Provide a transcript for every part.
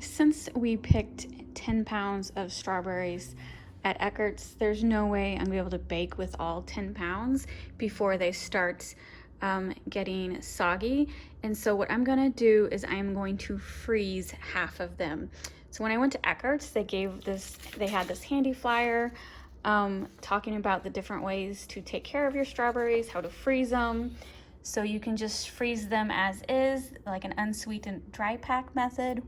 Since we picked 10 pounds of strawberries at Eckerts, there's no way I'm gonna be able to bake with all 10 pounds before they start getting soggy. And so what I'm gonna do is I'm going to freeze half of them. So when I went to Eckerts, they had this handy flyer talking about the different ways to take care of your strawberries, how to freeze them. So you can just freeze them as is, like an unsweetened dry pack method,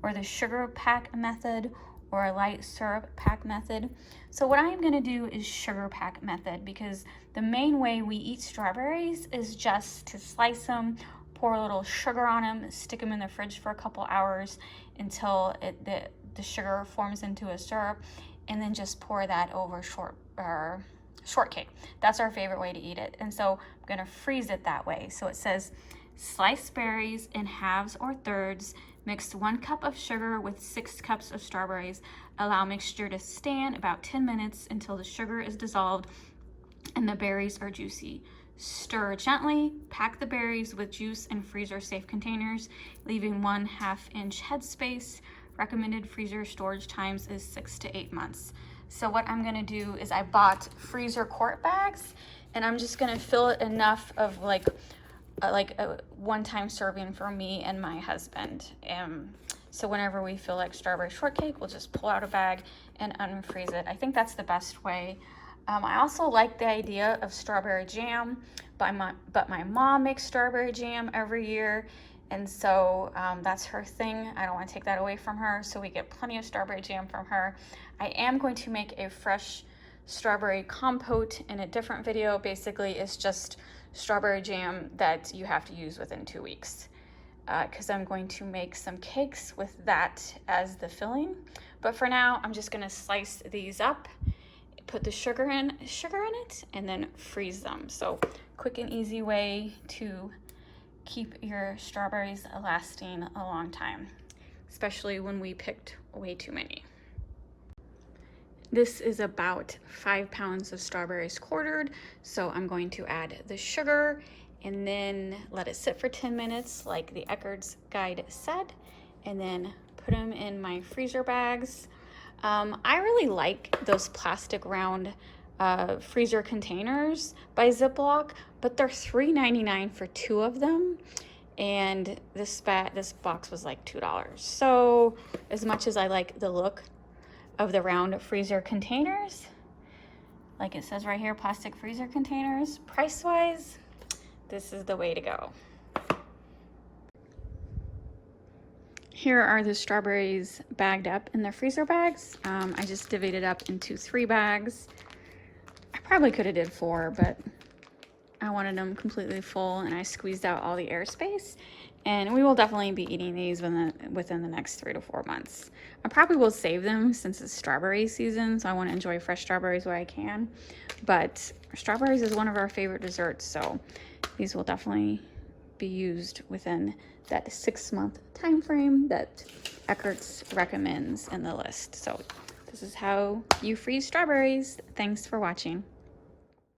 or the sugar pack method, or a light syrup pack method. So what I'm gonna do is sugar pack method, because the main way we eat strawberries is just to slice them, pour a little sugar on them, stick them in the fridge for a couple hours until the sugar forms into a syrup, and then just pour that over shortcake. That's our favorite way to eat it. And so I'm gonna freeze it that way. So it says, slice berries in halves or thirds, mix 1 cup of sugar with 6 cups of strawberries. Allow mixture to stand about 10 minutes until the sugar is dissolved and the berries are juicy. Stir gently, pack the berries with juice in freezer-safe containers, leaving 1/2 inch headspace. Recommended freezer storage times is 6 to 8 months. So what I'm gonna do is I bought freezer quart bags, and I'm just gonna fill it enough of like a one-time serving for me and my husband. So whenever we feel like strawberry shortcake, we'll just pull out a bag and unfreeze it. I think that's the best way. I also like the idea of strawberry jam, but my mom makes strawberry jam every year, and so that's her thing. I don't want to take that away from her, so we get plenty of strawberry jam from her. I am going to make a fresh strawberry compote in a different video. Basically, it's just strawberry jam that you have to use within 2 weeks, because I'm going to make some cakes with that as the filling. But for now, I'm just gonna slice these up, put the sugar in it, and then freeze them. So quick and easy way to keep your strawberries lasting a long time, especially when we picked way too many. This is about 5 pounds of strawberries quartered, so I'm going to add the sugar and then let it sit for 10 minutes like the Eckerts guide said, and then put them in my freezer bags. I really like those plastic round freezer containers by Ziploc, but they're $3.99 for 2 of them, and this box was like $2. So as much as I like the look of the round freezer containers, like it says right here, plastic freezer containers, price wise, this is the way to go. Here are the strawberries bagged up in the freezer bags. I just divvied it up into 3 bags. I probably could have did 4, but I wanted them completely full, and I squeezed out all the airspace. And we will definitely be eating these within the next 3 to 4 months. I probably will save them since it's strawberry season, so I want to enjoy fresh strawberries where I can. But strawberries is one of our favorite desserts, so these will definitely be used within that 6-month time frame that Eckerts recommends in the list. So this is how you freeze strawberries. Thanks for watching.